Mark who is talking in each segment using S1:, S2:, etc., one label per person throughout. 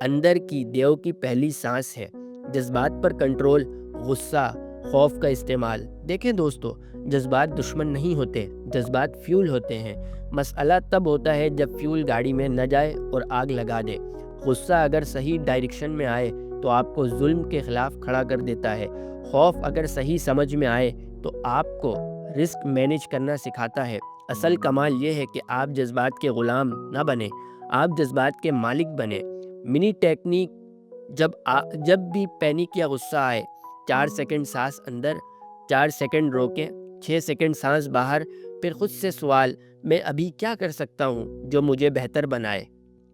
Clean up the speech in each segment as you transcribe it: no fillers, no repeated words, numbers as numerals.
S1: اندر کی دیو کی پہلی سانس ہے۔ جذبات پر کنٹرول، غصہ، خوف کا استعمال۔ دیکھیں دوستو، جذبات دشمن نہیں ہوتے، جذبات فیول ہوتے ہیں۔ مسئلہ تب ہوتا ہے جب فیول گاڑی میں نہ جائے اور آگ لگا دے۔ غصہ اگر صحیح ڈائریکشن میں آئے تو آپ کو ظلم کے خلاف کھڑا کر دیتا ہے۔ خوف اگر صحیح سمجھ میں آئے تو آپ کو رسک مینیج کرنا سکھاتا ہے۔ اصل کمال یہ ہے کہ آپ جذبات کے غلام نہ بنیں، آپ جذبات کے مالک بنیں۔ منی ٹیکنیک: جب بھی پینک یا غصہ آئے، 4 سیکنڈ سانس اندر، 4 سیکنڈ روکیں، 6 سیکنڈ سانس باہر، پھر خود سے سوال، میں ابھی کیا کر سکتا ہوں جو مجھے بہتر بنائے؟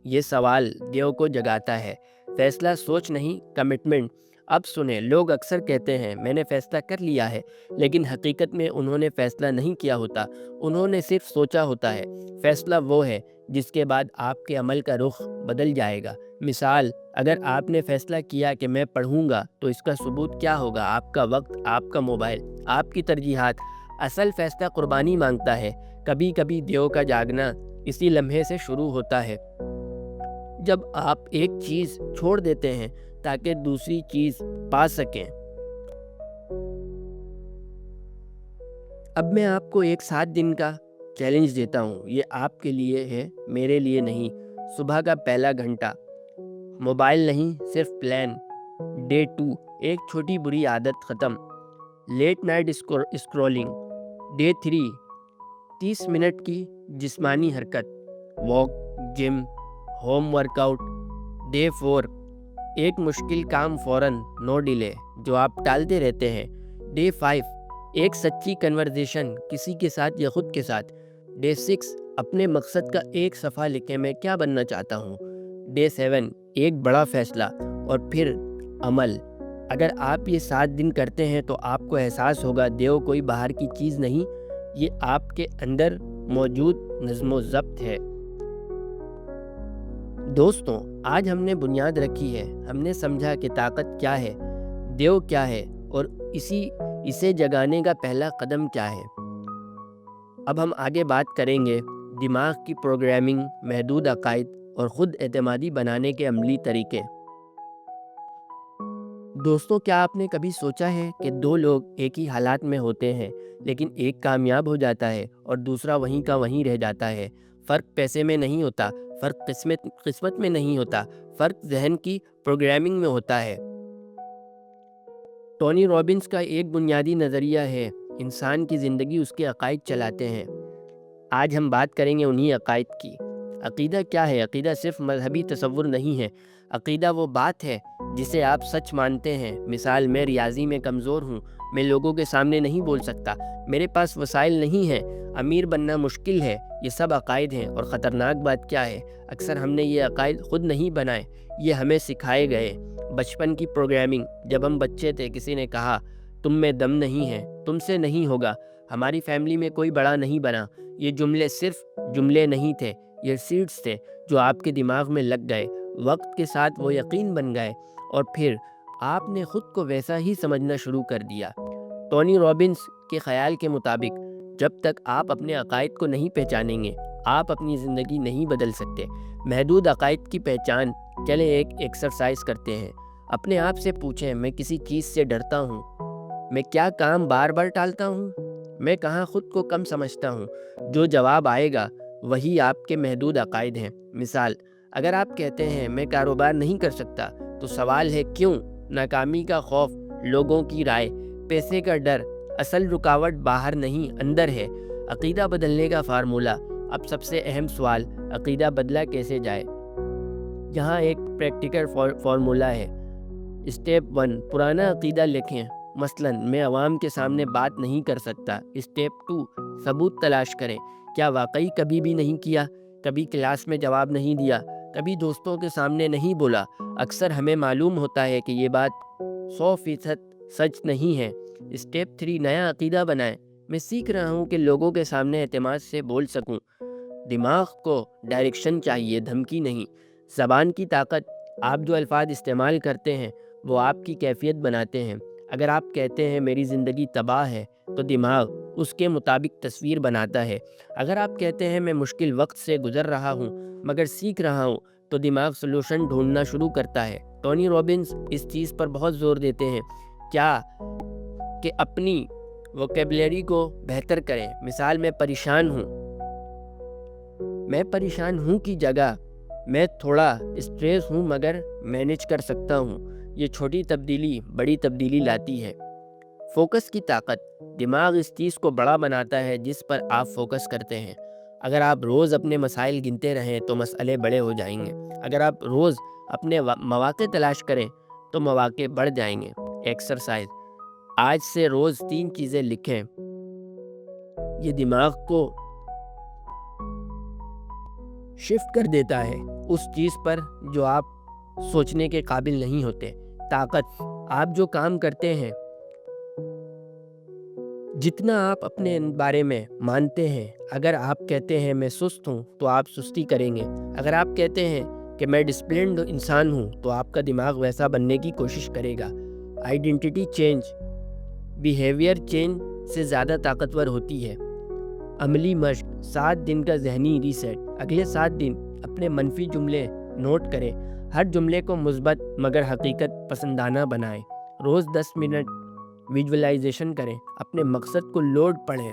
S1: یہ سوال دیو کو جگاتا ہے۔ فیصلہ سوچ نہیں، کمٹمنٹ۔ اب سنیں، لوگ اکثر کہتے ہیں میں نے فیصلہ کر لیا ہے، لیکن حقیقت میں انہوں نے فیصلہ نہیں کیا ہوتا، انہوں نے صرف سوچا ہوتا ہے۔ فیصلہ وہ ہے جس کے بعد آپ کے عمل کا رخ بدل جائے گا۔ مثال، اگر آپ نے فیصلہ کیا کہ میں پڑھوں گا تو اس کا ثبوت کیا ہوگا؟ آپ کا وقت، آپ کا موبائل، آپ کی ترجیحات۔ اصل فیصلہ قربانی مانگتا ہے۔ کبھی کبھی دیو کا جاگنا اسی لمحے سے شروع ہوتا ہے جب آپ ایک چیز چھوڑ دیتے ہیں تاکہ دوسری چیز پا سکیں۔ اب میں آپ کو ایک 7 دن کا چیلنج دیتا ہوں، یہ آپ کے لیے ہے، میرے لیے نہیں۔ صبح کا پہلا گھنٹہ موبائل نہیں، صرف پلان۔ ڈے 2، ایک چھوٹی بری عادت ختم، late night scrolling. Day 3، 30 minute کی جسمانی حرکت، walk, gym, home workout. Day 4، ایک مشکل کام فوراً، نو ڈیلے، جو آپ ٹالتے رہتے ہیں۔ ڈے 5، ایک سچی کنورزیشن، کسی کے ساتھ یا خود کے ساتھ۔ ڈے 6، اپنے مقصد کا ایک صفحہ لکھیں، میں کیا بننا چاہتا ہوں۔ ڈے 7، ایک بڑا فیصلہ، اور پھر عمل۔ اگر آپ یہ 7 دن کرتے ہیں تو آپ کو احساس ہوگا دیو کوئی باہر کی چیز نہیں، یہ آپ کے اندر موجود نظم و ضبط ہے۔ دوستوں، آج ہم نے بنیاد رکھی ہے، ہم نے سمجھا کہ طاقت کیا ہے، دیو کیا ہے، اور اسے جگانے کا پہلا قدم کیا ہے۔ اب ہم آگے بات کریں گے دماغ کی پروگرامنگ، محدود عقائد اور خود اعتمادی بنانے کے عملی طریقے۔ دوستوں، کیا آپ نے کبھی سوچا ہے کہ 2 لوگ ایک ہی حالات میں ہوتے ہیں لیکن ایک کامیاب ہو جاتا ہے اور دوسرا وہیں کا وہیں رہ جاتا ہے؟ فرق پیسے میں نہیں ہوتا، فرق قسمت میں نہیں ہوتا، فرق ذہن کی پروگرامنگ میں ہوتا ہے۔ ٹونی رابنس کا ایک بنیادی نظریہ ہے، انسان کی زندگی اس کے عقائد چلاتے ہیں۔ آج ہم بات کریں گے انہی عقائد کی۔ عقیدہ کیا ہے؟ عقیدہ صرف مذہبی تصور نہیں ہے، عقیدہ وہ بات ہے جسے آپ سچ مانتے ہیں۔ مثال، میں ریاضی میں کمزور ہوں، میں لوگوں کے سامنے نہیں بول سکتا، میرے پاس وسائل نہیں ہیں، امیر بننا مشکل ہے۔ یہ سب عقائد ہیں، اور خطرناک بات کیا ہے، اکثر ہم نے یہ عقائد خود نہیں بنائے، یہ ہمیں سکھائے گئے۔ بچپن کی پروگرامنگ، جب ہم بچے تھے کسی نے کہا تم میں دم نہیں ہے، تم سے نہیں ہوگا، ہماری فیملی میں کوئی بڑا نہیں بنا۔ یہ جملے صرف جملے نہیں تھے، یہ سیڈز تھے جو آپ کے دماغ میں لگ گئے۔ وقت کے ساتھ وہ یقین بن گئے، اور پھر آپ نے خود کو ویسا ہی سمجھنا شروع کر دیا۔ ٹونی رابنس کے خیال کے مطابق جب تک آپ اپنے عقائد کو نہیں پہچانیں گے، آپ اپنی زندگی نہیں بدل سکتے۔ محدود عقائد کی پہچان۔ چلیں ایک ایکسرسائز کرتے ہیں۔ اپنے آپ سے پوچھیں، میں کسی چیز سے ڈرتا ہوں؟ میں کیا کام بار بار ٹالتا ہوں؟ میں کہاں خود کو کم سمجھتا ہوں؟ جو جواب آئے گا وہی آپ کے محدود عقائد ہیں۔ مثال، اگر آپ کہتے ہیں میں کاروبار نہیں کر سکتا، تو سوال ہے کیوں؟ ناکامی کا خوف، لوگوں کی رائے، پیسے کا ڈر۔ اصل رکاوٹ باہر نہیں، اندر ہے۔ عقیدہ بدلنے کا فارمولہ۔ اب سب سے اہم سوال، عقیدہ بدلا کیسے جائے؟ یہاں ایک پریکٹیکل فارمولہ ہے۔ اسٹیپ 1، پرانا عقیدہ لکھیں، مثلا میں عوام کے سامنے بات نہیں کر سکتا۔ اسٹیپ 2، ثبوت تلاش کریں، کیا واقعی کبھی بھی نہیں کیا؟ کبھی کلاس میں جواب نہیں دیا، کبھی دوستوں کے سامنے نہیں بولا۔ اکثر ہمیں معلوم ہوتا ہے کہ یہ بات 100% سچ نہیں ہے۔ اسٹیپ 3، نیا عقیدہ بنائیں، میں سیکھ رہا ہوں کہ لوگوں کے سامنے اعتماد سے بول سکوں۔ دماغ کو ڈائریکشن چاہیے، دھمکی نہیں۔ زبان کی طاقت، آپ جو الفاظ استعمال کرتے ہیں وہ آپ کی کیفیت بناتے ہیں۔ اگر آپ کہتے ہیں میری زندگی تباہ ہے، تو دماغ اس کے مطابق تصویر بناتا ہے۔ اگر آپ کہتے ہیں میں مشکل وقت سے گزر رہا ہوں مگر سیکھ رہا ہوں، تو دماغ سلوشن ڈھونڈنا شروع کرتا ہے۔ ٹونی رابنس اس چیز پر بہت زور دیتے ہیں کیا کہ اپنی ووکیبلری کو بہتر کریں۔ مثال میں پریشان ہوں کی جگہ میں تھوڑا اسٹریس ہوں مگر مینیج کر سکتا ہوں، یہ چھوٹی تبدیلی بڑی تبدیلی لاتی ہے۔ فوکس کی طاقت، دماغ اس چیز کو بڑا بناتا ہے جس پر آپ فوکس کرتے ہیں۔ اگر آپ روز اپنے مسائل گنتے رہیں تو مسئلے بڑے ہو جائیں گے، اگر آپ روز اپنے مواقع تلاش کریں تو مواقع بڑھ جائیں گے۔ ایکسرسائز، آج سے روز 3 چیزیں لکھیں، یہ دماغ کو شفٹ کر دیتا ہے اس چیز پر جو آپ سوچنے کے قابل نہیں ہوتے۔ طاقت، آپ جو کام کرتے ہیں، جتنا آپ اپنے بارے میں مانتے ہیں، اگر آپ کہتے ہیں میں سست ہوں تو آپ سستی کریں گے، اگر آپ کہتے ہیں کہ میں ڈسپلنڈ انسان ہوں تو آپ کا دماغ ویسا بننے کی کوشش کرے گا۔ آئیڈینٹی چینج بیہیویئر چینج سے زیادہ طاقتور ہوتی ہے۔ عملی مشق، 7 دن کا ذہنی ریسیٹ، اگلے 7 دن اپنے منفی جملے نوٹ کریں، ہر جملے کو مثبت مگر حقیقت پسندانہ بنائیں، روز 10 منٹ ویژولائزیشن کریں، اپنے مقصد کو لوڈ پڑھیں۔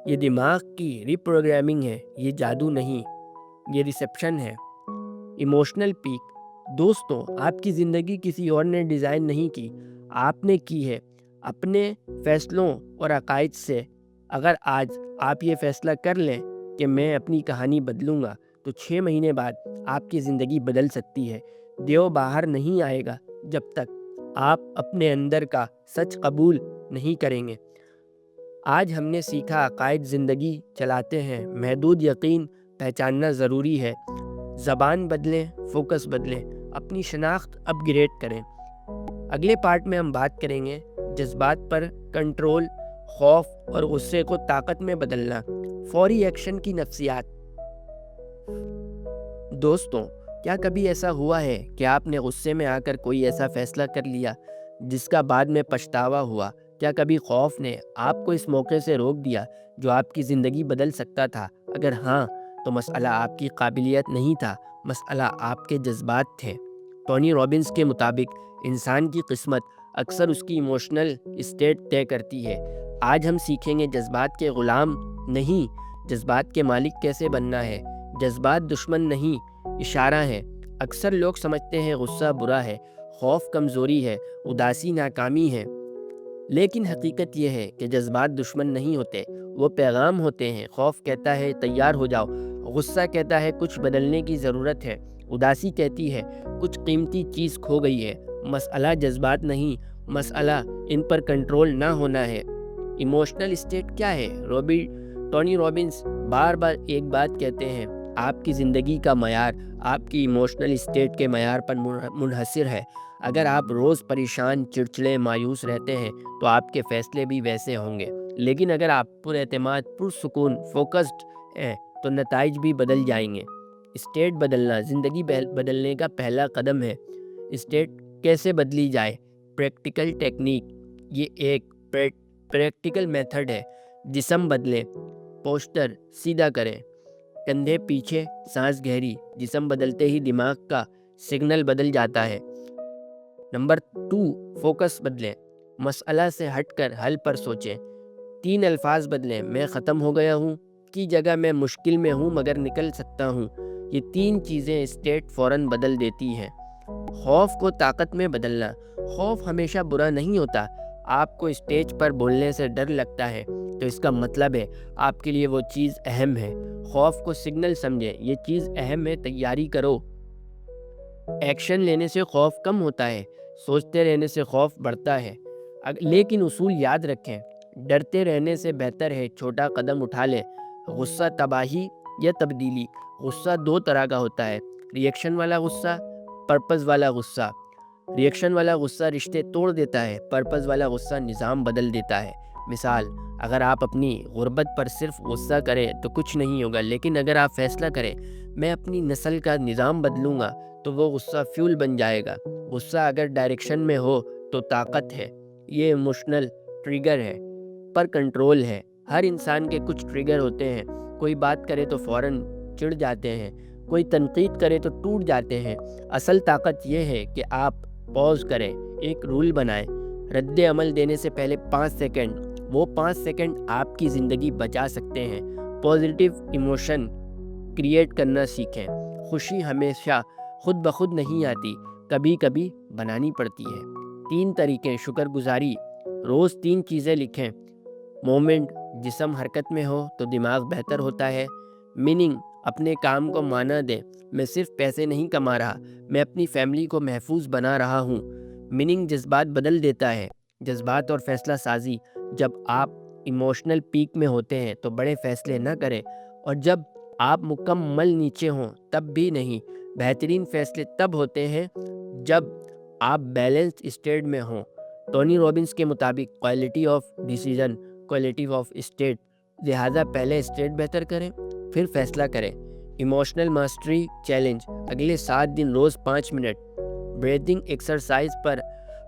S1: یہ دماغ کی ری پروگرامنگ ہے، یہ جادو نہیں، یہ ریسیپشن ہے۔ ایموشنل پیک، دوستوں آپ کی زندگی کسی اور نے ڈیزائن نہیں کی، آپ نے کی ہے اپنے فیصلوں اور عقائد سے۔ اگر آج آپ یہ فیصلہ کر لیں کہ میں اپنی کہانی بدلوں گا تو 6 مہینے بعد آپ کی زندگی بدل سکتی ہے۔ دیو باہر نہیں آئے گا جب تک آپ اپنے اندر کا سچ قبول نہیں کریں گے۔ آج ہم نے سیکھا عقائد زندگی چلاتے ہیں، محدود یقین پہچاننا ضروری ہے۔ زبان بدلیں، فوکس بدلیں، اپنی شناخت اپ گریڈ کریں۔ اگلے پارٹ میں ہم بات کریں گے جذبات پر کنٹرول، خوف اور غصے کو طاقت میں بدلنا، فوری ایکشن کی نفسیات۔ دوستوں، کیا کبھی ایسا ہوا ہے کہ آپ نے غصے میں آ کر کوئی ایسا فیصلہ کر لیا جس کا بعد میں پچھتاوا ہوا؟ کیا کبھی خوف نے آپ کو اس موقع سے روک دیا جو آپ کی زندگی بدل سکتا تھا؟ اگر ہاں تو مسئلہ آپ کی قابلیت نہیں تھا، مسئلہ آپ کے جذبات تھے۔ ٹونی رابنس کے مطابق انسان کی قسمت اکثر اس کی ایموشنل اسٹیٹ طے کرتی ہے۔ آج ہم سیکھیں گے جذبات کے غلام نہیں، جذبات کے مالک کیسے بننا ہے۔ جذبات دشمن نہیں، اشارہ ہے۔ اکثر لوگ سمجھتے ہیں غصہ برا ہے، خوف کمزوری ہے، اداسی ناکامی ہے، لیکن حقیقت یہ ہے کہ جذبات دشمن نہیں ہوتے، وہ پیغام ہوتے ہیں۔ خوف کہتا ہے تیار ہو جاؤ، غصہ کہتا ہے کچھ بدلنے کی ضرورت ہے، اداسی کہتی ہے کچھ قیمتی چیز کھو گئی ہے۔ مسئلہ جذبات نہیں، مسئلہ ان پر کنٹرول نہ ہونا ہے۔ ایموشنل اسٹیٹ کیا ہے؟ ٹونی رابنس بار بار ایک بات کہتے ہیں، آپ کی زندگی کا معیار آپ کی ایموشنل اسٹیٹ کے معیار پر منحصر ہے۔ اگر آپ روز پریشان، چڑچڑے، مایوس رہتے ہیں تو آپ کے فیصلے بھی ویسے ہوں گے، لیکن اگر آپ پر اعتماد، پرسکون، فوکسڈ ہیں تو نتائج بھی بدل جائیں گے۔ اسٹیٹ بدلنا زندگی بدلنے کا پہلا قدم ہے۔ اسٹیٹ کیسے بدلی جائے؟ پریکٹیکل ٹیکنیک، یہ ایک پریکٹیکل میتھڈ ہے۔ جسم بدلیں، پوسچر سیدھا کریں، کندھے پیچھے، سانس گہری۔ جسم بدلتے ہی دماغ کا سگنل بدل جاتا ہے۔ نمبر 2، فوکس بدلیں، مسئلہ سے ہٹ کر حل پر سوچیں۔ 3 الفاظ بدلیں، میں ختم ہو گیا ہوں کی جگہ میں مشکل میں ہوں مگر نکل سکتا ہوں۔ یہ 3 چیزیں اسٹیٹ فوراً بدل دیتی ہیں۔ خوف کو طاقت میں بدلنا، خوف ہمیشہ برا نہیں ہوتا۔ آپ کو اسٹیج پر بولنے سے ڈر لگتا ہے تو اس کا مطلب ہے آپ کے لیے وہ چیز اہم ہے۔ خوف کو سگنل سمجھیں، یہ چیز اہم ہے، تیاری کرو۔ ایکشن لینے سے خوف کم ہوتا ہے، سوچتے رہنے سے خوف بڑھتا ہے۔ لیکن اصول یاد رکھیں، ڈرتے رہنے سے بہتر ہے چھوٹا قدم اٹھا لیں۔ غصہ تباہی یا تبدیلی؟ غصہ 2 طرح کا ہوتا ہے، ریئیکشن والا غصہ، پرپز والا غصہ۔ ریئیکشن والا غصہ رشتے توڑ دیتا ہے، پرپز والا غصہ نظام بدل دیتا ہے۔ مثال، اگر آپ اپنی غربت پر صرف غصہ کریں تو کچھ نہیں ہوگا، لیکن اگر آپ فیصلہ کریں میں اپنی نسل کا نظام بدلوں گا تو وہ غصہ فیول بن جائے گا۔ غصہ اگر ڈائریکشن میں ہو تو طاقت ہے، یہ ایموشنل ٹریگر ہے، پر کنٹرول ہے۔ ہر انسان کے کچھ ٹریگر ہوتے ہیں، کوئی بات کرے تو فوراً چڑ جاتے ہیں، کوئی تنقید کرے تو ٹوٹ جاتے ہیں۔ اصل طاقت یہ ہے کہ آپ پوز کریں، ایک رول بنائیں، رد عمل دینے سے پہلے 5 سیکنڈ، وہ 5 سیکنڈ آپ کی زندگی بچا سکتے ہیں۔ پازیٹیو ایموشن کریٹ کرنا سیکھیں۔ خوشی ہمیشہ خود بخود نہیں آتی، کبھی کبھی بنانی پڑتی ہے۔ 3 طریقے شکر گزاری۔ روز 3 چیزیں لکھیں۔ مومنٹ، جسم حرکت میں ہو تو دماغ بہتر ہوتا ہے۔ میننگ، اپنے کام کو معنی دیں، میں صرف پیسے نہیں کما رہا، میں اپنی فیملی کو محفوظ بنا رہا ہوں۔ میننگ جذبات بدل دیتا ہے۔ جذبات اور فیصلہ سازی، جب آپ ایموشنل پیک میں ہوتے ہیں تو بڑے فیصلے نہ کریں، اور جب آپ مکمل نیچے ہوں تب بھی نہیں۔ بہترین فیصلے تب ہوتے ہیں جب آپ بیلنسڈ اسٹیٹ میں ہوں۔ ٹونی رابنس کے مطابق quality of decision, quality of state, لہٰذا پہلے اسٹیٹ بہتر کریں پھر فیصلہ کریں۔ ایموشنل ماسٹری چیلنج، اگلے 7 دن روز 5 منٹ بریتھنگ ایکسرسائز پر،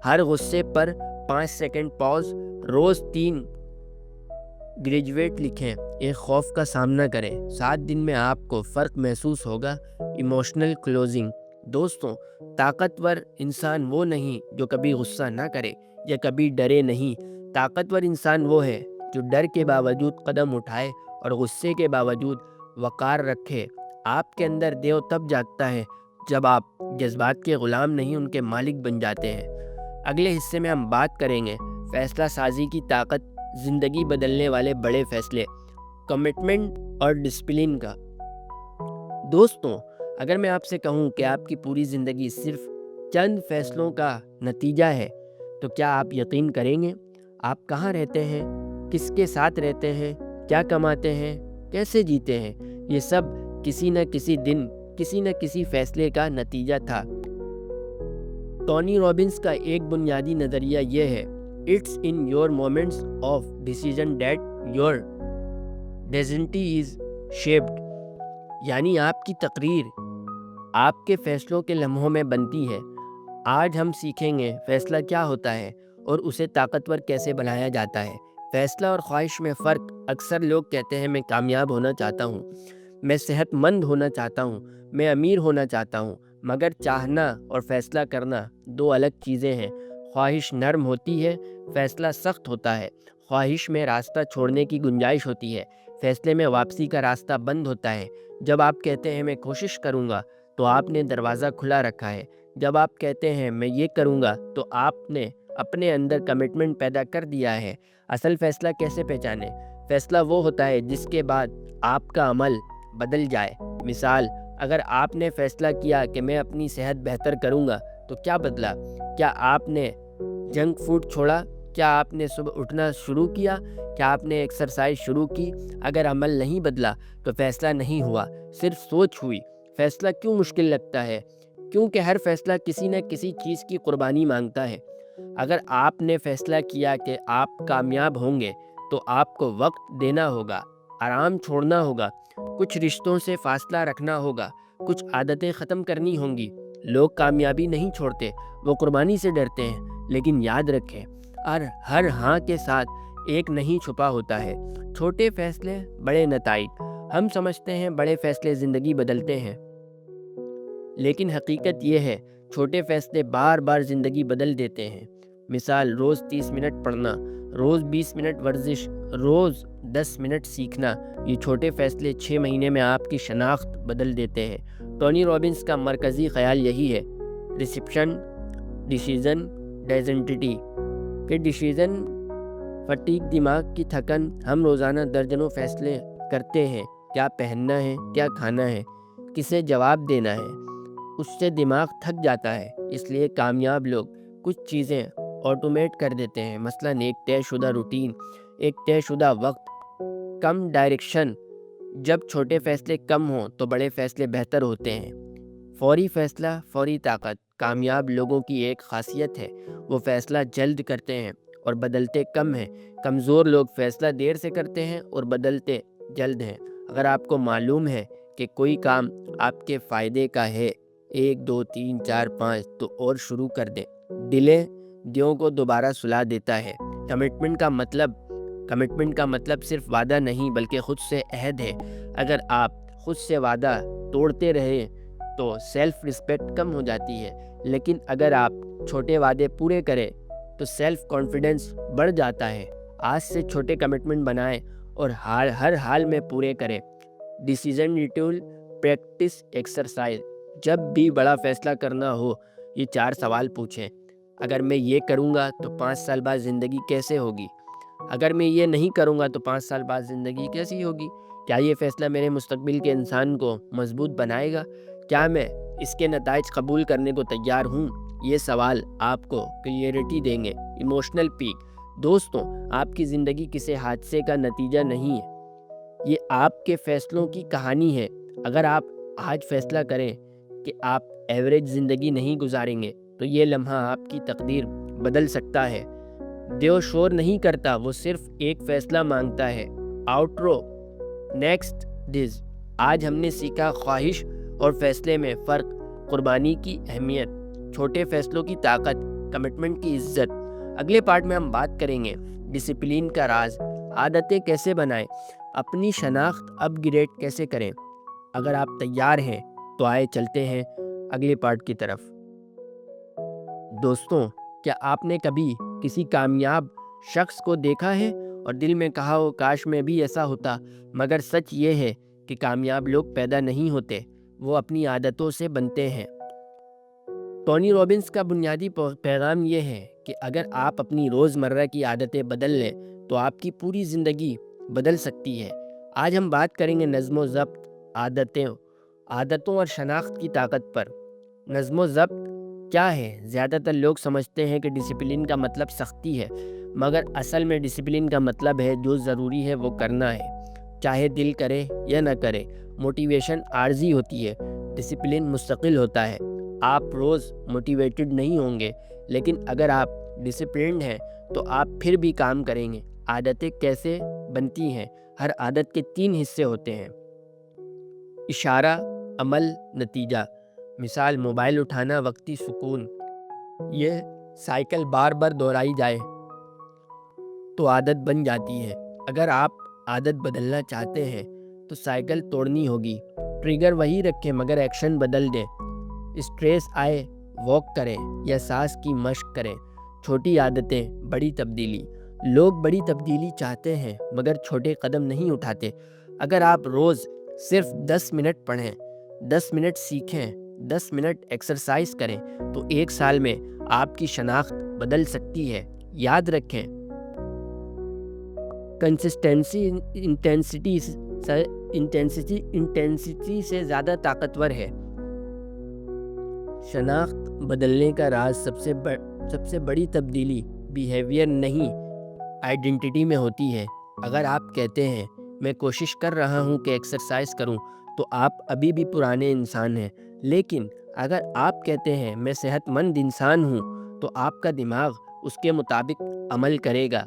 S1: ہر غصے پر 5 سیکنڈ پاز، روز 3 گریجویٹ لکھیں، ایک خوف کا سامنا کریں، 7 دن میں آپ کو فرق محسوس ہوگا۔ ایموشنل کلوزنگ، دوستوں، طاقتور انسان وہ نہیں جو کبھی غصہ نہ کرے یا کبھی ڈرے نہیں۔ طاقتور انسان وہ ہے جو ڈر کے باوجود قدم اٹھائے اور غصے کے باوجود وقار رکھے۔ آپ کے اندر دیو تب جاگتا ہے جب آپ جذبات کے غلام نہیں، ان کے مالک بن جاتے ہیں۔ اگلے حصے میں ہم بات کریں گے فیصلہ سازی کی طاقت، زندگی بدلنے والے بڑے فیصلے، کمٹمنٹ اور ڈسپلن کا۔ دوستوں، اگر میں آپ سے کہوں کہ آپ کی پوری زندگی صرف چند فیصلوں کا نتیجہ ہے تو کیا آپ یقین کریں گے؟ آپ کہاں رہتے ہیں، کس کے ساتھ رہتے ہیں، کیا کماتے ہیں، کیسے جیتے ہیں، یہ سب کسی نہ کسی دن کسی نہ کسی فیصلے کا نتیجہ تھا۔ ٹونی رابنس کا ایک بنیادی نظریہ یہ ہے، it's in your moments of decision that your destiny is shaped, یعنی آپ کی تقریر آپ کے فیصلوں کے لمحوں میں بنتی ہے۔ آج ہم سیکھیں گے فیصلہ کیا ہوتا ہے اور اسے طاقتور کیسے بنایا جاتا ہے۔ فیصلہ اور خواہش میں فرق۔ اکثر لوگ کہتے ہیں میں کامیاب ہونا چاہتا ہوں، میں صحت مند ہونا چاہتا ہوں، میں امیر ہونا چاہتا ہوں، مگر چاہنا اور فیصلہ کرنا 2 الگ چیزیں ہیں۔ خواہش نرم ہوتی ہے، فیصلہ سخت ہوتا ہے۔ خواہش میں راستہ چھوڑنے کی گنجائش ہوتی ہے، فیصلے میں واپسی کا راستہ بند ہوتا ہے۔ جب آپ کہتے ہیں میں کوشش کروں گا تو آپ نے دروازہ کھلا رکھا ہے، جب آپ کہتے ہیں میں یہ کروں گا تو آپ نے اپنے اندر کمٹمنٹ پیدا کر دیا ہے۔ اصل فیصلہ کیسے پہچانیں؟ فیصلہ وہ ہوتا ہے جس کے بعد آپ کا عمل بدل جائے۔ مثال، اگر آپ نے فیصلہ کیا کہ میں اپنی صحت بہتر کروں گا تو کیا بدلا؟ کیا آپ نے جنک فوڈ چھوڑا؟ کیا آپ نے صبح اٹھنا شروع کیا؟ کیا آپ نے ایکسرسائز شروع کی؟ اگر عمل نہیں بدلا تو فیصلہ نہیں ہوا، صرف سوچ ہوئی۔ فیصلہ کیوں مشکل لگتا ہے؟ کیونکہ ہر فیصلہ کسی نہ کسی چیز کی قربانی مانگتا ہے۔ اگر آپ نے فیصلہ کیا کہ آپ کامیاب ہوں گے تو آپ کو وقت دینا ہوگا، آرام چھوڑنا ہوگا، کچھ رشتوں سے فاصلہ رکھنا ہوگا، کچھ عادتیں ختم کرنی ہوں گی۔ لوگ کامیابی نہیں چھوڑتے، وہ قربانی سے ڈرتے ہیں۔ لیکن یاد رکھیں، ہر ہاں کے ساتھ ایک نہیں چھپا ہوتا ہے۔ چھوٹے فیصلے، بڑے نتائج۔ ہم سمجھتے ہیں بڑے فیصلے زندگی بدلتے ہیں، لیکن حقیقت یہ ہے چھوٹے فیصلے بار بار زندگی بدل دیتے ہیں۔ مثال، روز 30 منٹ پڑھنا، روز 20 منٹ ورزش، روز 10 منٹ سیکھنا۔ یہ چھوٹے فیصلے 6 مہینے میں آپ کی شناخت بدل دیتے ہیں۔ ٹونی رابنس کا مرکزی خیال یہی ہے، ڈیسیژن ڈائزنٹی کہ ڈیسیژن فٹیگ، دماغ کی تھکن۔ ہم روزانہ درجنوں فیصلے کرتے ہیں، کیا پہننا ہے، کیا کھانا ہے، کسے جواب دینا ہے۔ اس سے دماغ تھک جاتا ہے۔ اس لیے کامیاب لوگ کچھ چیزیں آٹومیٹ کر دیتے ہیں، مثلاً ایک طے شدہ روٹین، ایک طے شدہ وقت، کم ڈائریکشن۔ جب چھوٹے فیصلے کم ہوں تو بڑے فیصلے بہتر ہوتے ہیں۔ فوری فیصلہ، فوری طاقت۔ کامیاب لوگوں کی ایک خاصیت ہے، وہ فیصلہ جلد کرتے ہیں اور بدلتے کم ہیں۔ کمزور لوگ فیصلہ دیر سے کرتے ہیں اور بدلتے جلد ہیں۔ اگر آپ کو معلوم ہے کہ کوئی کام آپ کے فائدے کا ہے، 1 2 3 4 5، تو اور شروع کر دیں۔ ڈیلے دیوں کو دوبارہ سلا دیتا ہے۔ کمٹمنٹ کا مطلب صرف وعدہ نہیں بلکہ خود سے عہد ہے۔ اگر آپ خود سے وعدہ توڑتے رہے تو سیلف رسپیکٹ کم ہو جاتی ہے، لیکن اگر آپ چھوٹے وعدے پورے کریں تو سیلف کانفیڈنس بڑھ جاتا ہے۔ آج سے چھوٹے کمٹمنٹ بنائیں اور ہر حال میں پورے کریں۔ Decision retool practice exercise. جب بھی بڑا فیصلہ کرنا ہو، یہ 4 سوال پوچھیں۔ اگر میں یہ کروں گا تو 5 سال بعد زندگی کیسے ہوگی؟ اگر میں یہ نہیں کروں گا تو 5 سال بعد زندگی کیسی ہوگی؟ کیا یہ فیصلہ میرے مستقبل کے انسان کو مضبوط بنائے گا؟ کیا میں اس کے نتائج قبول کرنے کو تیار ہوں؟ یہ سوال آپ کو کلیئرٹی دیں گے۔ Emotional pack. دوستوں، آپ کی زندگی کسی حادثے کا نتیجہ نہیں ہے، یہ آپ کے فیصلوں کی کہانی ہے۔ اگر آپ آج فیصلہ کریں کہ آپ ایوریج زندگی نہیں گزاریں گے تو یہ لمحہ آپ کی تقدیر بدل سکتا ہے۔ دیو شور نہیں کرتا، وہ صرف ایک فیصلہ مانگتا ہے۔ آؤٹرو۔ Next days. آج ہم نے سیکھا خواہش اور فیصلے میں فرق، قربانی کی اہمیت، چھوٹے فیصلوں کی طاقت، کمٹمنٹ کی عزت۔ اگلے پارٹ میں ہم بات کریں گے ڈسپلین کا راز، عادتیں کیسے بنائیں، اپنی شناخت اپ گریڈ کیسے کریں۔ اگر آپ تیار ہیں تو آئے چلتے ہیں اگلے پارٹ کی طرف۔ دوستوں، کیا آپ نے کبھی کسی کامیاب شخص کو دیکھا ہے اور دل میں کہا ہو کاش میں بھی ایسا ہوتا؟ مگر سچ یہ ہے کہ کامیاب لوگ پیدا نہیں ہوتے، وہ اپنی عادتوں سے بنتے ہیں۔ ٹونی رابنس کا بنیادی پیغام یہ ہے کہ اگر آپ اپنی روزمرہ کی عادتیں بدل لیں تو آپ کی پوری زندگی بدل سکتی ہے۔ آج ہم بات کریں گے نظم و ضبط، عادتوں اور شناخت کی طاقت پر۔ نظم و ضبط کیا ہے؟ زیادہ تر لوگ سمجھتے ہیں کہ ڈسپلن کا مطلب سختی ہے، مگر اصل میں ڈسپلن کا مطلب ہے جو ضروری ہے وہ کرنا ہے، چاہے دل کرے یا نہ کرے۔ موٹیویشن عارضی ہوتی ہے، ڈسپلن مستقل ہوتا ہے۔ آپ روز موٹیویٹڈ نہیں ہوں گے، لیکن اگر آپ ڈسپلنڈ ہیں تو آپ پھر بھی کام کریں گے۔ عادتیں کیسے بنتی ہیں؟ ہر عادت کے 3 حصے ہوتے ہیں: اشارہ، عمل، نتیجہ۔ مثال، موبائل اٹھانا، وقتی سکون۔ یہ سائیکل بار بار دہرائی جائے تو عادت بن جاتی ہے۔ اگر آپ عادت بدلنا چاہتے ہیں تو سائیکل توڑنی ہوگی۔ ٹریگر وہی رکھیں مگر ایکشن بدل دیں۔ اسٹریس آئے، واک کریں یا سانس کی مشق کریں۔ چھوٹی عادتیں، بڑی تبدیلی۔ لوگ بڑی تبدیلی چاہتے ہیں مگر چھوٹے قدم نہیں اٹھاتے۔ اگر آپ روز صرف 10 منٹ پڑھیں، 10 منٹ سیکھیں، 10 منٹ ایکسرسائز کریں تو 1 سال میں آپ کی شناخت بدل سکتی ہے۔ یاد رکھیں، کنسسٹنسی انٹینسٹی سے زیادہ طاقتور ہے۔ شناخت بدلنے کا راز سب سے بڑی تبدیلی بیہیویئر نہیں، آئیڈینٹی میں ہوتی ہے۔ اگر آپ کہتے ہیں میں کوشش کر رہا ہوں کہ ایکسرسائز کروں تو آپ ابھی بھی پرانے انسان ہیں، لیکن اگر آپ کہتے ہیں میں صحت مند انسان ہوں تو آپ کا دماغ اس کے مطابق عمل کرے گا۔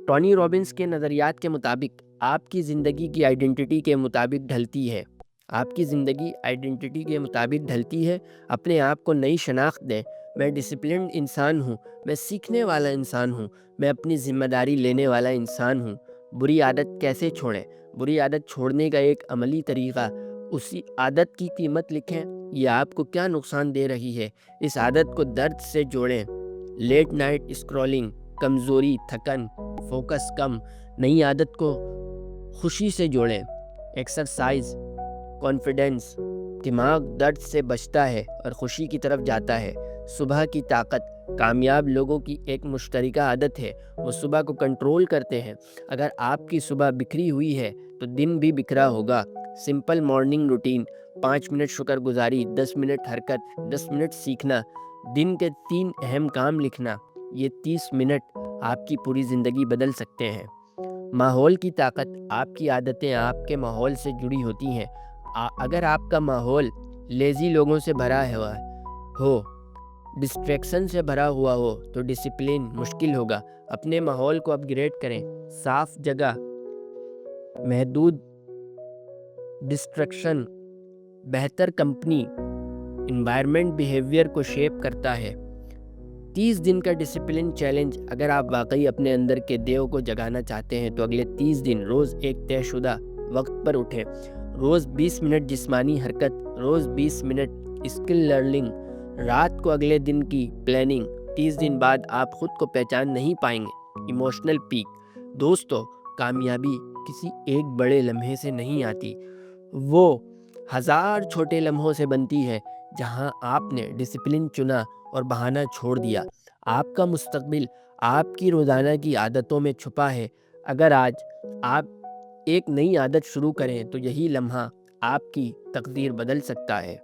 S1: ٹونی رابنس کے نظریات کے مطابق آپ کی زندگی کی آئیڈینٹی کے مطابق ڈھلتی ہے۔ آپ کی زندگی آئیڈینٹی کے مطابق ڈھلتی ہے۔ اپنے آپ کو نئی شناخت دیں۔ میں ڈسپلنڈ انسان ہوں، میں سیکھنے والا انسان ہوں، میں اپنی ذمہ داری لینے والا انسان ہوں۔ بری عادت کیسے چھوڑیں؟ بری عادت چھوڑنے کا ایک عملی طریقہ، اسی عادت کی قیمت لکھیں۔ یہ آپ کو کیا نقصان دے رہی ہے؟ اس عادت کو درد سے جوڑیں۔ لیٹ نائٹ اسکرولنگ، کمزوری، تھکن، فوکس کم۔ نئی عادت کو خوشی سے جوڑیں۔ ایکسرسائز، کانفیڈنس، دماغ درد سے بچتا ہے اور خوشی کی طرف جاتا ہے۔ صبح کی طاقت، کامیاب لوگوں کی ایک مشترکہ عادت ہے، وہ صبح کو کنٹرول کرتے ہیں۔ اگر آپ کی صبح بکھری ہوئی ہے تو دن بھی بکھرا ہوگا۔ سمپل مارننگ روٹین، 5 منٹ شکر گزاری، 10 منٹ حرکت، 10 منٹ سیکھنا، دن کے 3 اہم کام لکھنا۔ یہ 30 منٹ آپ کی پوری زندگی بدل سکتے ہیں۔ ماحول کی طاقت، آپ کی عادتیں آپ کے ماحول سے جڑی ہوتی ہیں۔ اگر آپ کا ماحول لیزی لوگوں سے بھرا ہوا ہو، ڈسٹریکشن سے بھرا ہوا ہو تو ڈسپلن مشکل ہوگا۔ اپنے ماحول کو اپ گریڈ کریں۔ صاف جگہ، محدود ڈسٹریکشن، بہتر کمپنی، انوائرمنٹ بیہیویئر کو شیپ کرتا ہے۔ 30 دن کا ڈسپلن چیلنج۔ اگر آپ واقعی اپنے اندر کے دیو کو جگانا چاہتے ہیں تو اگلے 30 دن روز ایک طے شدہ وقت پر اٹھیں۔ روز 20 منٹ جسمانی حرکت، روز 20 منٹ اسکل لرننگ، رات کو اگلے دن کی پلاننگ۔ 30 دن بعد آپ خود کو پہچان نہیں پائیں گے۔ Emotional pack. دوستو، کامیابی کسی ایک بڑے لمحے سے نہیں آتی، وہ 1000 چھوٹے لمحوں سے بنتی ہے جہاں آپ نے ڈسپلن چنا اور بہانہ چھوڑ دیا۔ آپ کا مستقبل آپ کی روزانہ کی عادتوں میں چھپا ہے۔ اگر آج آپ ایک نئی عادت شروع کریں تو یہی لمحہ آپ کی تقدیر بدل سکتا ہے۔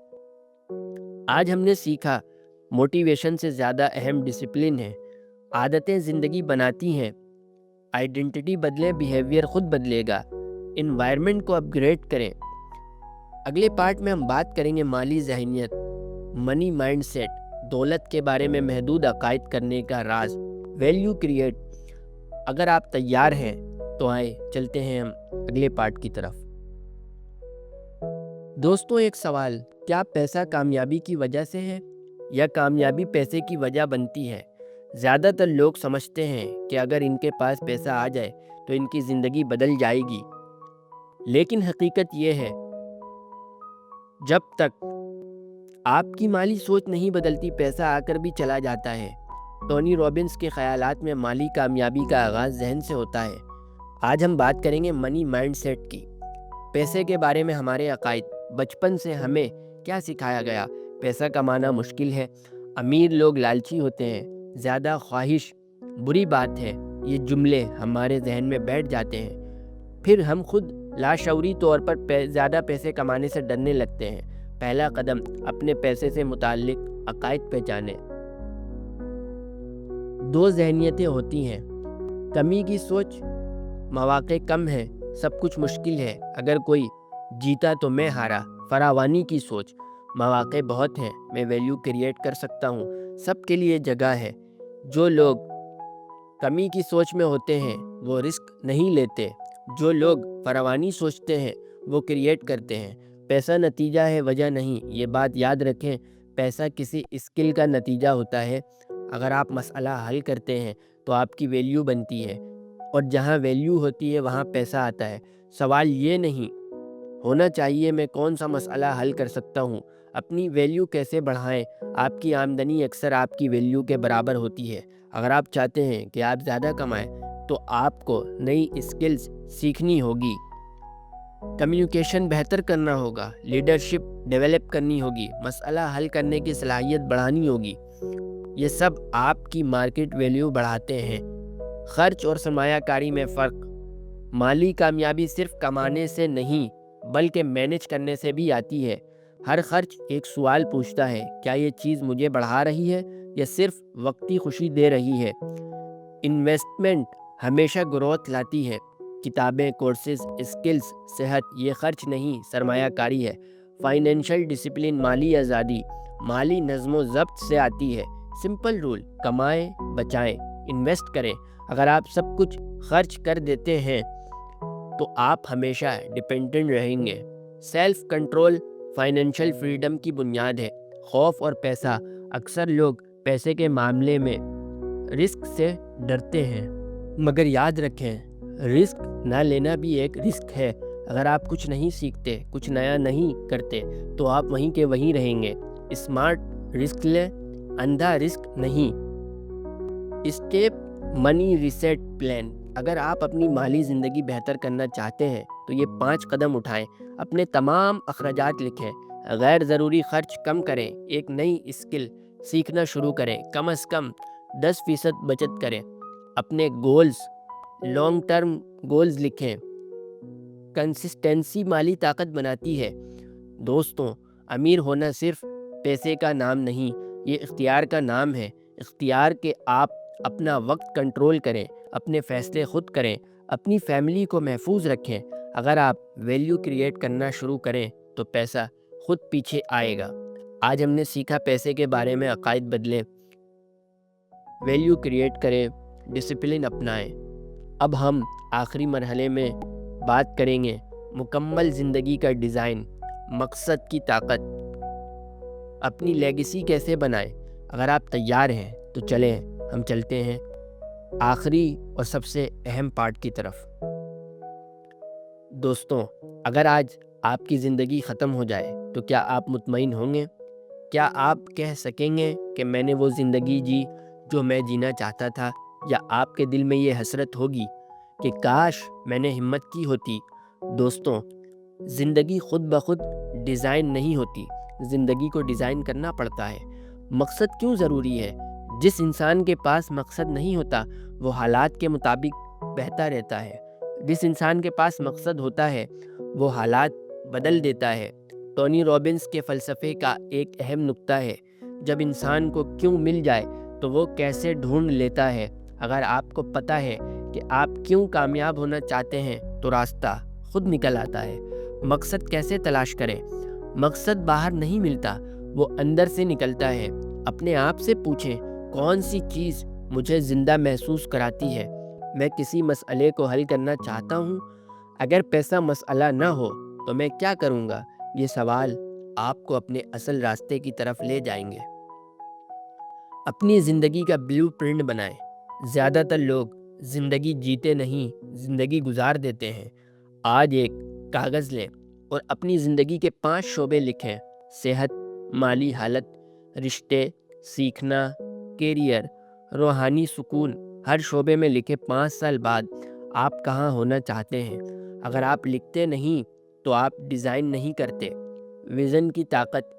S1: آج ہم نے سیکھا موٹیویشن سے زیادہ اہم ڈسپلن ہے۔ عادتیں زندگی بناتی ہیں۔ آئیڈینٹی بدلے، بیہیویئر خود بدلے گا۔ انوائرمنٹ کو اپ گریڈ کریں۔ اگلے پارٹ میں ہم بات کریں گے مالی ذہنیت، منی مائنڈ سیٹ، دولت کے بارے میں محدود عقائد کرنے کا راز، ویلیو کریٹ۔ اگر آپ تیار ہیں تو آئیں چلتے ہیں ہم اگلے پارٹ کی طرف۔ دوستوں، ایک سوال، کیا پیسہ کامیابی کی وجہ سے ہے یا کامیابی پیسے کی وجہ بنتی ہے؟ زیادہ تر لوگ سمجھتے ہیں کہ اگر ان کے پاس پیسہ آ جائے تو ان کی زندگی بدل جائے گی، لیکن حقیقت یہ ہے جب تک آپ کی مالی سوچ نہیں بدلتی پیسہ آ کر بھی چلا جاتا ہے۔ ٹونی رابنس کے خیالات میں مالی کامیابی کا آغاز ذہن سے ہوتا ہے۔ آج ہم بات کریں گے منی مائنڈ سیٹ کی۔ پیسے کے بارے میں ہمارے عقائد، بچپن سے ہمیں کیا سکھایا گیا؟ پیسہ کمانا مشکل ہے، امیر لوگ لالچی ہوتے ہیں، زیادہ خواہش بری بات ہے۔ یہ جملے ہمارے ذہن میں بیٹھ جاتے ہیں، پھر ہم خود لاشعوری طور پر زیادہ پیسے کمانے سے ڈرنے لگتے ہیں۔ پہلا قدم، اپنے پیسے سے متعلق عقائد پہچانیں۔ 2 ذہنیتیں ہوتی ہیں، کمی کی سوچ، مواقع کم ہے، سب کچھ مشکل ہے، اگر کوئی جیتا تو میں ہارا۔ فراوانی کی سوچ، مواقع بہت ہیں، میں ویلیو کریٹ کر سکتا ہوں، سب کے لیے جگہ ہے۔ جو لوگ کمی کی سوچ میں ہوتے ہیں وہ رسک نہیں لیتے، جو لوگ فراوانی سوچتے ہیں وہ کریٹ کرتے ہیں۔ پیسہ نتیجہ ہے، وجہ نہیں، یہ بات یاد رکھیں۔ پیسہ کسی اسکل کا نتیجہ ہوتا ہے۔ اگر آپ مسئلہ حل کرتے ہیں تو آپ کی ویلیو بنتی ہے، اور جہاں ویلیو ہوتی ہے وہاں پیسہ آتا ہے۔ سوال یہ نہیں ہونا چاہیے میں کون سا مسئلہ حل کر سکتا ہوں، اپنی ویلیو کیسے بڑھائیں۔ آپ کی آمدنی اکثر آپ کی ویلیو کے برابر ہوتی ہے۔ اگر آپ چاہتے ہیں کہ آپ زیادہ کمائیں تو آپ کو نئی اسکلز سیکھنی ہوگی، کمیونیکیشن بہتر کرنا ہوگا، لیڈرشپ ڈیولپ کرنی ہوگی، مسئلہ حل کرنے کی صلاحیت بڑھانی ہوگی۔ یہ سب آپ کی مارکیٹ ویلیو بڑھاتے ہیں۔ خرچ اور سرمایہ کاری میں فرق۔ مالی کامیابی صرف کمانے سے نہیں بلکہ مینج کرنے سے بھی آتی ہے۔ ہر خرچ ایک سوال پوچھتا ہے، کیا یہ چیز مجھے بڑھا رہی ہے یا صرف وقتی خوشی دے رہی ہے؟ انویسٹمنٹ ہمیشہ گروتھ لاتی ہے۔ کتابیں، کورسز، اسکلز، صحت، یہ خرچ نہیں، سرمایہ کاری ہے۔ فائنینشل ڈسپلن، مالی آزادی، مالی نظم و ضبط سے آتی ہے۔ سمپل رول، کمائیں، بچائیں، انویسٹ کریں۔ اگر آپ سب کچھ خرچ کر دیتے ہیں تو آپ ہمیشہ ڈیپینڈنٹ رہیں گے۔ سیلف کنٹرول فائنینشل فریڈم کی بنیاد ہے۔ خوف اور پیسہ، اکثر لوگ پیسے کے معاملے میں رسک سے ڈرتے ہیں، مگر یاد رکھیں رسک نہ لینا بھی ایک رسک ہے۔ اگر آپ کچھ نہیں سیکھتے، کچھ نیا نہیں کرتے تو آپ وہیں کے وہیں رہیں گے۔ اسمارٹ رسک لیں، اندھا رسک نہیں۔ اسٹیپ منی ریسیٹ پلان۔ اگر آپ اپنی مالی زندگی بہتر کرنا چاہتے ہیں تو یہ 5 قدم اٹھائیں۔ اپنے تمام اخراجات لکھیں، غیر ضروری خرچ کم کریں، ایک نئی اسکل سیکھنا شروع کریں، کم از کم 10% بچت کریں، اپنے گولز، لانگ ٹرم گولز لکھیں۔ کنسسٹنسی مالی طاقت بناتی ہے۔ دوستوں، امیر ہونا صرف پیسے کا نام نہیں، یہ اختیار کا نام ہے۔ اختیار کہ آپ اپنا وقت کنٹرول کریں، اپنے فیصلے خود کریں، اپنی فیملی کو محفوظ رکھیں۔ اگر آپ ویلیو کریٹ کرنا شروع کریں تو پیسہ خود پیچھے آئے گا۔ آج ہم نے سیکھا پیسے کے بارے میں عقائد بدلیں، ویلیو کریٹ کریں، ڈسپلن اپنائیں۔ اب ہم آخری مرحلے میں بات کریں گے مکمل زندگی کا ڈیزائن، مقصد کی طاقت، اپنی لیگیسی کیسے بنائیں۔ اگر آپ تیار ہیں تو چلیں ہم چلتے ہیں آخری اور سب سے اہم پارٹ کی طرف۔ دوستوں، اگر آج آپ کی زندگی ختم ہو جائے تو کیا آپ مطمئن ہوں گے؟ کیا آپ کہہ سکیں گے کہ میں نے وہ زندگی جی جو میں جینا چاہتا تھا؟ یا آپ کے دل میں یہ حسرت ہوگی کہ کاش میں نے ہمت کی ہوتی؟ دوستوں، زندگی خود بخود ڈیزائن نہیں ہوتی، زندگی کو ڈیزائن کرنا پڑتا ہے۔ مقصد کیوں ضروری ہے؟ جس انسان کے پاس مقصد نہیں ہوتا وہ حالات کے مطابق بہتا رہتا ہے، جس انسان کے پاس مقصد ہوتا ہے وہ حالات بدل دیتا ہے۔ ٹونی رابنس کے فلسفے کا ایک اہم نقطہ ہے، جب انسان کو کیوں مل جائے تو وہ کیسے ڈھونڈ لیتا ہے۔ اگر آپ کو پتہ ہے کہ آپ کیوں کامیاب ہونا چاہتے ہیں تو راستہ خود نکل آتا ہے۔ مقصد کیسے تلاش کریں؟ مقصد باہر نہیں ملتا، وہ اندر سے نکلتا ہے۔ اپنے آپ سے پوچھیں، کون سی چیز مجھے زندہ محسوس کراتی ہے؟ میں کسی مسئلے کو حل کرنا چاہتا ہوں، اگر پیسہ مسئلہ نہ ہو تو میں کیا کروں گا؟ یہ سوال آپ کو اپنے اصل راستے کی طرف لے جائیں گے۔ اپنی زندگی کا بلیو پرنٹ بنائیں۔ زیادہ تر لوگ زندگی جیتے نہیں، زندگی گزار دیتے ہیں۔ آج ایک کاغذ لیں اور اپنی زندگی کے 5 شعبے لکھیں: صحت، مالی حالت، رشتے، سیکھنا، کیریئر، روحانی سکون۔ ہر شعبے میں لکھیں 5 سال بعد آپ کہاں ہونا چاہتے ہیں۔ اگر آپ لکھتے نہیں تو آپ ڈیزائن نہیں کرتے۔ ویژن کی طاقت: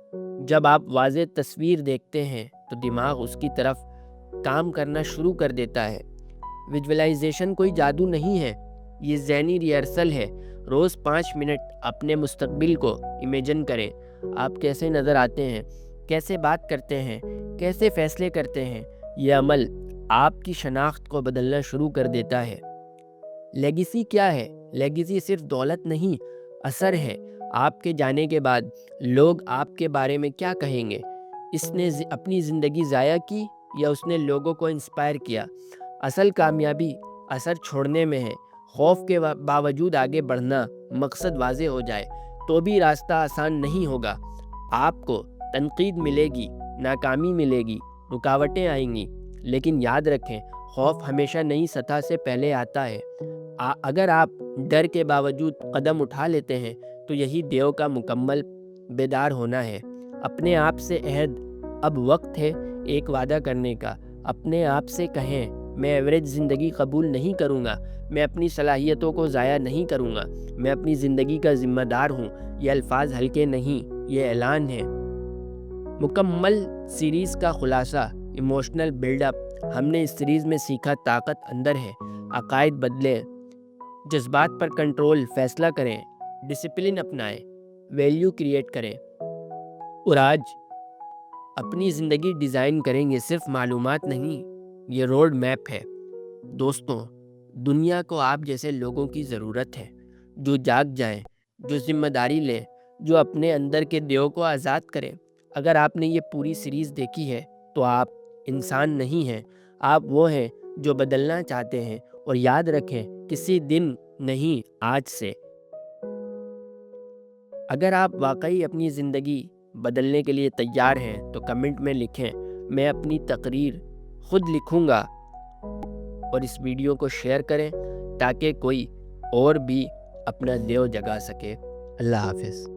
S1: جب آپ واضح تصویر دیکھتے ہیں تو دماغ اس کی طرف کام کرنا شروع کر دیتا ہے۔ ویژولائزیشن کوئی جادو نہیں ہے، یہ ذہنی ریہرسل ہے۔ روز 5 منٹ اپنے مستقبل کو امیجن کریں۔ آپ کیسے نظر آتے ہیں، کیسے بات کرتے ہیں، کیسے فیصلے کرتے ہیں۔ یہ عمل آپ کی شناخت کو بدلنا شروع کر دیتا ہے۔ لیگیسی کیا ہے؟ لیگیسی صرف دولت نہیں، اثر ہے۔ آپ کے جانے کے بعد لوگ آپ کے بارے میں کیا کہیں گے؟ اس نے اپنی زندگی ضائع کی یا اس نے لوگوں کو انسپائر کیا؟ اصل کامیابی اثر چھوڑنے میں ہے۔ خوف کے باوجود آگے بڑھنا۔ مقصد واضح ہو جائے تو بھی راستہ آسان نہیں ہوگا۔ آپ کو تنقید ملے گی، ناکامی ملے گی، رکاوٹیں آئیں گی، لیکن یاد رکھیں، خوف ہمیشہ نئی سطح سے پہلے آتا ہے۔ اگر آپ ڈر کے باوجود قدم اٹھا لیتے ہیں تو یہی دیو کا مکمل بیدار ہونا ہے۔ اپنے آپ سے عہد: اب وقت ہے ایک وعدہ کرنے کا۔ اپنے آپ سے کہیں، میں ایوریج زندگی قبول نہیں کروں گا، میں اپنی صلاحیتوں کو ضائع نہیں کروں گا، میں اپنی زندگی کا ذمہ دار ہوں۔ یہ الفاظ ہلکے نہیں، یہ اعلان ہے۔ مکمل سیریز کا خلاصہ: ایموشنل بلڈ اپ۔ ہم نے اس سیریز میں سیکھا طاقت اندر ہے، عقائد بدلیں، جذبات پر کنٹرول، فیصلہ کریں، ڈسپلن اپنائیں، ویلیو کریٹ کریں، اور آج اپنی زندگی ڈیزائن کریں گے، صرف معلومات نہیں، یہ روڈ میپ ہے۔ دوستوں، دنیا کو آپ جیسے لوگوں کی ضرورت ہے، جو جاگ جائیں، جو ذمہ داری لیں، جو اپنے اندر کے دیو کو آزاد کریں۔ اگر آپ نے یہ پوری سیریز دیکھی ہے تو آپ انسان نہیں ہیں، آپ وہ ہیں جو بدلنا چاہتے ہیں۔ اور یاد رکھیں، کسی دن نہیں، آج سے۔ اگر آپ واقعی اپنی زندگی بدلنے کے لیے تیار ہیں تو کمنٹ میں لکھیں، میں اپنی تقریر خود لکھوں گا، اور اس ویڈیو کو شیئر کریں تاکہ کوئی اور بھی اپنا دیو جگا سکے۔ اللہ حافظ۔